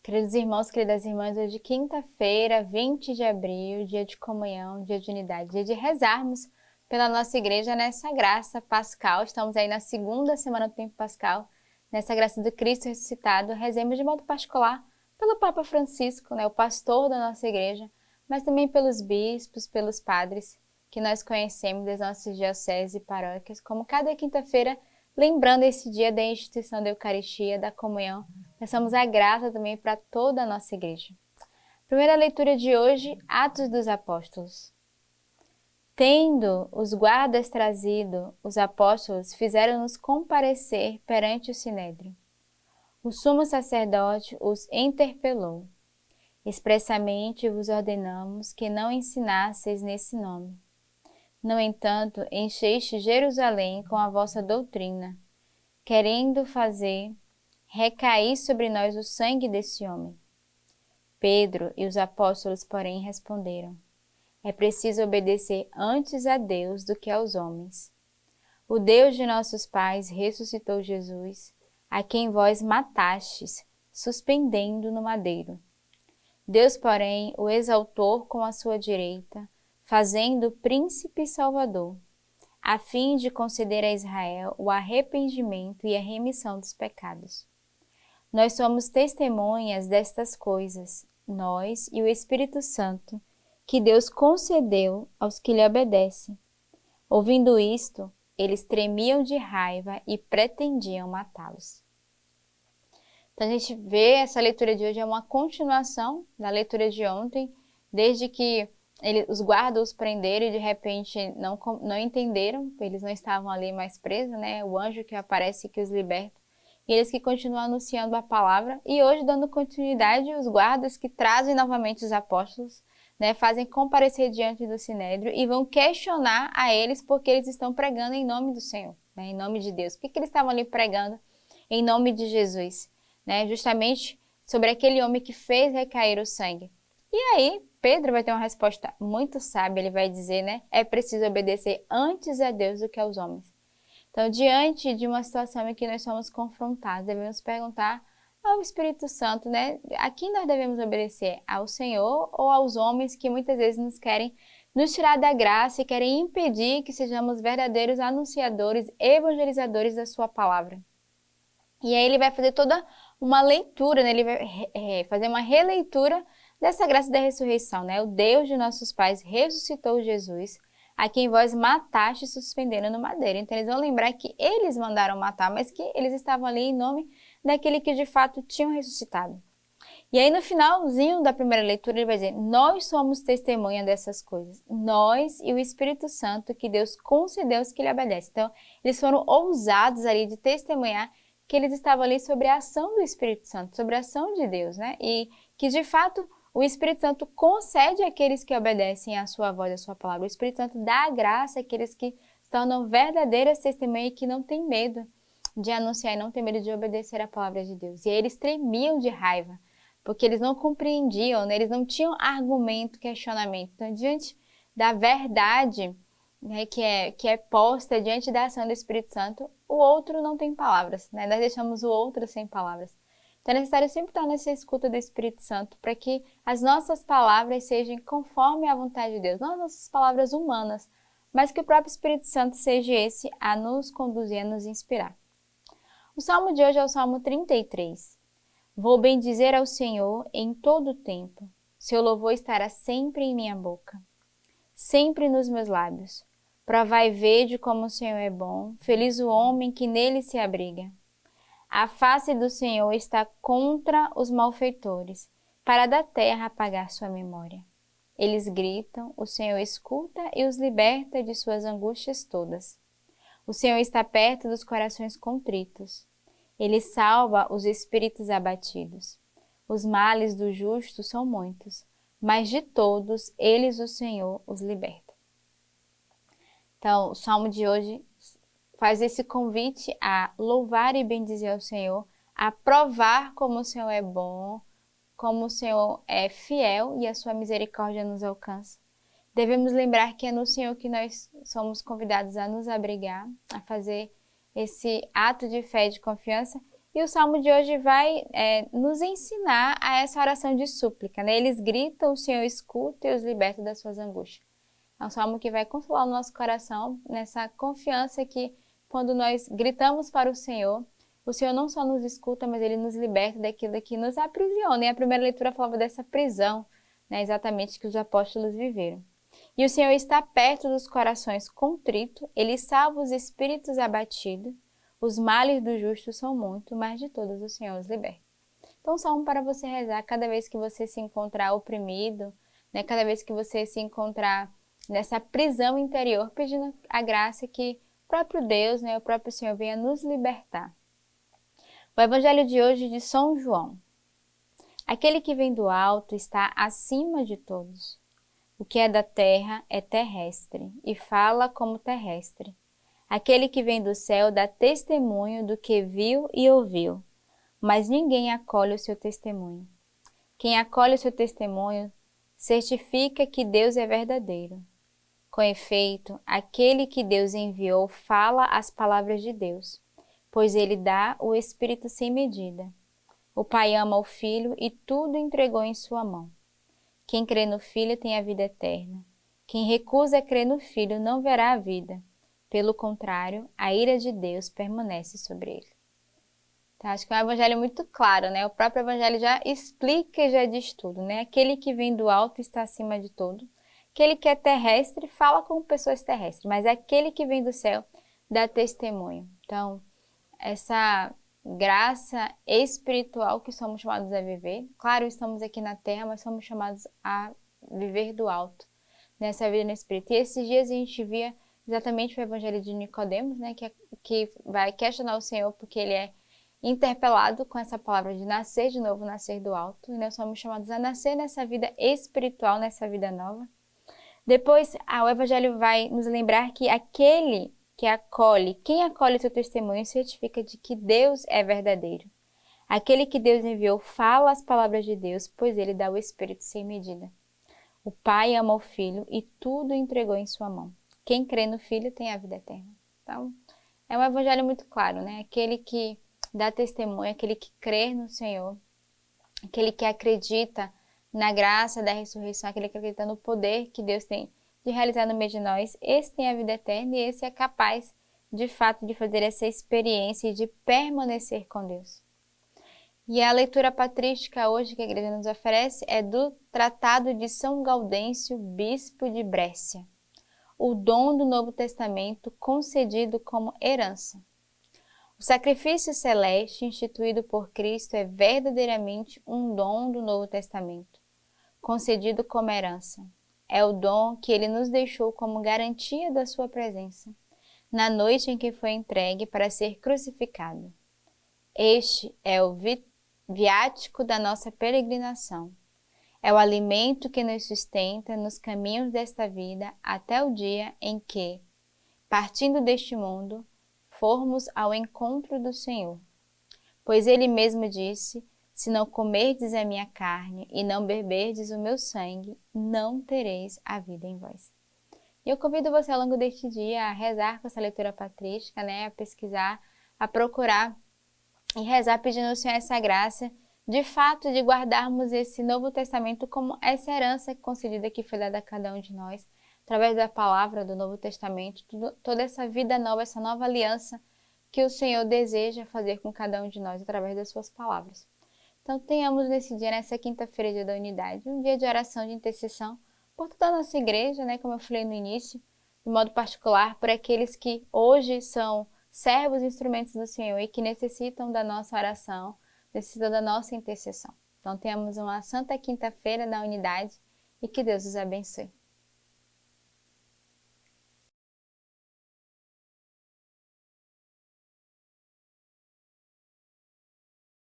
Queridos irmãos, queridas irmãs, hoje quinta-feira, 20 de abril, dia de comunhão, dia de unidade, dia de rezarmos pela nossa igreja nessa graça pascal. Estamos aí na segunda semana do tempo pascal, nessa graça do Cristo ressuscitado. Rezemos de modo particular pelo Papa Francisco, o pastor da nossa igreja, mas também pelos bispos, pelos padres que nós conhecemos das nossas dioceses e paróquias, como cada quinta-feira, lembrando esse dia da instituição da Eucaristia, da comunhão. Peçamos a graça também para toda a nossa igreja. Primeira leitura de hoje, Atos dos Apóstolos. Tendo os guardas trazido, os apóstolos fizeram-nos comparecer perante o sinédrio. O sumo sacerdote os interpelou. Expressamente vos ordenamos que não ensinasseis nesse nome. No entanto, encheste Jerusalém com a vossa doutrina, querendo fazer recair sobre nós o sangue desse homem. Pedro e os apóstolos, porém, responderam: é preciso obedecer antes a Deus do que aos homens. O Deus de nossos pais ressuscitou Jesus, a quem vós matastes, suspendendo no madeiro. Deus, porém, o exaltou com a sua direita, fazendo príncipe e salvador, a fim de conceder a Israel o arrependimento e a remissão dos pecados. Nós somos testemunhas destas coisas, nós e o Espírito Santo, que Deus concedeu aos que lhe obedecem. Ouvindo isto, eles tremiam de raiva e pretendiam matá-los. Então a gente vê essa leitura de hoje é uma continuação da leitura de ontem, desde que os guardas os prenderam e de repente não entenderam, eles não estavam ali mais presos, o anjo que aparece que os liberta. E eles que continuam anunciando a palavra, e hoje dando continuidade os guardas que trazem novamente os apóstolos, fazem comparecer diante do sinédrio e vão questionar a eles porque eles estão pregando em nome do Senhor, em nome de Deus. Por que eles estavam ali pregando em nome de Jesus? Justamente sobre aquele homem que fez recair o sangue. E aí Pedro vai ter uma resposta muito sábia, ele vai dizer, é preciso obedecer antes a Deus do que aos homens. Então, diante de uma situação em que nós somos confrontados, devemos perguntar ao Espírito Santo, a quem nós devemos obedecer? Ao Senhor ou aos homens que muitas vezes nos querem nos tirar da graça e querem impedir que sejamos verdadeiros anunciadores, evangelizadores da sua palavra? E aí ele vai fazer toda uma leitura, ele vai fazer uma releitura dessa graça da ressurreição, O Deus de nossos pais ressuscitou Jesus, a quem vós mataste suspendendo no madeiro. Então eles vão lembrar que eles mandaram matar, mas que eles estavam ali em nome daquele que de fato tinham ressuscitado. E aí no finalzinho da primeira leitura ele vai dizer: nós somos testemunha dessas coisas, nós e o Espírito Santo que Deus concedeu aos que lhe obedecem. Então eles foram ousados ali de testemunhar que eles estavam ali sobre a ação do Espírito Santo, sobre a ação de Deus, E que de fato o Espírito Santo concede àqueles que obedecem à sua voz, à sua palavra. O Espírito Santo dá graça àqueles que se tornam verdadeiras testemunhas e que não têm medo de anunciar e não têm medo de obedecer à palavra de Deus. E aí eles tremiam de raiva, porque eles não compreendiam, eles não tinham argumento, questionamento. Então, diante da verdade que é posta diante da ação do Espírito Santo, o outro não tem palavras. Nós deixamos o outro sem palavras. Então é necessário sempre estar nessa escuta do Espírito Santo para que as nossas palavras sejam conforme a vontade de Deus, não as nossas palavras humanas, mas que o próprio Espírito Santo seja esse a nos conduzir, a nos inspirar. O salmo de hoje é o Salmo 33. Vou bendizer ao Senhor em todo o tempo. Seu louvor estará sempre em minha boca, sempre nos meus lábios. Provai e vede como o Senhor é bom, feliz o homem que nele se abriga. A face do Senhor está contra os malfeitores, para da terra apagar sua memória. Eles gritam, o Senhor escuta e os liberta de suas angústias todas. O Senhor está perto dos corações contritos. Ele salva os espíritos abatidos. Os males do justo são muitos, mas de todos eles o Senhor os liberta. Então, o salmo de hoje faz esse convite a louvar e bendizer ao Senhor, a provar como o Senhor é bom, como o Senhor é fiel e a sua misericórdia nos alcança. Devemos lembrar que é no Senhor que nós somos convidados a nos abrigar, a fazer esse ato de fé e de confiança E o Salmo de hoje vai nos ensinar a essa oração de súplica, né? Eles gritam, o Senhor escuta e os liberta das suas angústias. É um salmo que vai consolar o nosso coração nessa confiança que quando nós gritamos para o Senhor não só nos escuta, mas Ele nos liberta daquilo que nos aprisiona. E a primeira leitura falava dessa prisão, né, exatamente que os apóstolos viveram. E o Senhor está perto dos corações contritos, Ele salva os espíritos abatidos, os males do justo são muitos, mas de todos o Senhor os liberta. Então, um salmo para você rezar cada vez que você se encontrar oprimido, né, cada vez que você se encontrar nessa prisão interior, pedindo a graça que o próprio Deus, né, o próprio Senhor venha nos libertar. O Evangelho de hoje de São João. Aquele que vem do alto está acima de todos. O que é da terra é terrestre e fala como terrestre. Aquele que vem do céu dá testemunho do que viu e ouviu, mas ninguém acolhe o seu testemunho. Quem acolhe o seu testemunho certifica que Deus é verdadeiro. Com efeito, aquele que Deus enviou fala as palavras de Deus, pois ele dá o Espírito sem medida. O Pai ama o Filho e tudo entregou em sua mão. Quem crê no Filho tem a vida eterna. Quem recusa crer no Filho não verá a vida. Pelo contrário, a ira de Deus permanece sobre ele. Então, acho que é um evangelho muito claro, né? O próprio evangelho já explica e já diz tudo, né? Aquele que vem do alto está acima de todo. Aquele que é terrestre fala com pessoas terrestres, mas aquele que vem do céu dá testemunho. Então, essa graça espiritual que somos chamados a viver, claro, estamos aqui na terra, mas somos chamados a viver do alto, nessa vida no Espírito. E esses dias a gente via exatamente o Evangelho de Nicodemos, né, que vai questionar o Senhor porque ele é interpelado com essa palavra de nascer de novo, nascer do alto, e nós somos chamados a nascer nessa vida espiritual, nessa vida nova. Depois, o Evangelho vai nos lembrar que aquele que acolhe, quem acolhe seu testemunho certifica de que Deus é verdadeiro. Aquele que Deus enviou fala as palavras de Deus, pois ele dá o Espírito sem medida. O Pai ama o Filho e tudo entregou em sua mão. Quem crê no Filho tem a vida eterna. Então, é um evangelho muito claro, né? Aquele que dá testemunho, aquele que crê no Senhor, aquele que acredita na graça da ressurreição, aquele que acredita no poder que Deus tem de realizar no meio de nós, esse tem a vida eterna e esse é capaz, de fato, de fazer essa experiência e de permanecer com Deus. E a leitura patrística hoje que a igreja nos oferece é do Tratado de São Gaudêncio, bispo de Brécia, o dom do Novo Testamento concedido como herança. O sacrifício celeste instituído por Cristo é verdadeiramente um dom do Novo Testamento, concedido como herança. É o dom que ele nos deixou como garantia da sua presença, na noite em que foi entregue para ser crucificado. Este é o viático da nossa peregrinação. É o alimento que nos sustenta nos caminhos desta vida até o dia em que, partindo deste mundo, formos ao encontro do Senhor. Pois ele mesmo disse: se não comerdes a minha carne e não beberdes o meu sangue, não tereis a vida em vós. E eu convido você ao longo deste dia a rezar com essa leitura patrística, né? A pesquisar, a procurar e rezar pedindo ao Senhor essa graça, de fato, de guardarmos esse Novo Testamento como essa herança concedida que foi dada a cada um de nós, através da palavra do Novo Testamento, toda essa vida nova, essa nova aliança que o Senhor deseja fazer com cada um de nós através das suas palavras. Então, tenhamos nesse dia, nessa quinta-feira, dia da unidade, um dia de oração, de intercessão, por toda a nossa igreja, né, como eu falei no início, de modo particular, por aqueles que hoje são servos e instrumentos do Senhor e que necessitam da nossa oração, necessitam da nossa intercessão. Então, tenhamos uma santa quinta-feira da unidade e que Deus os abençoe.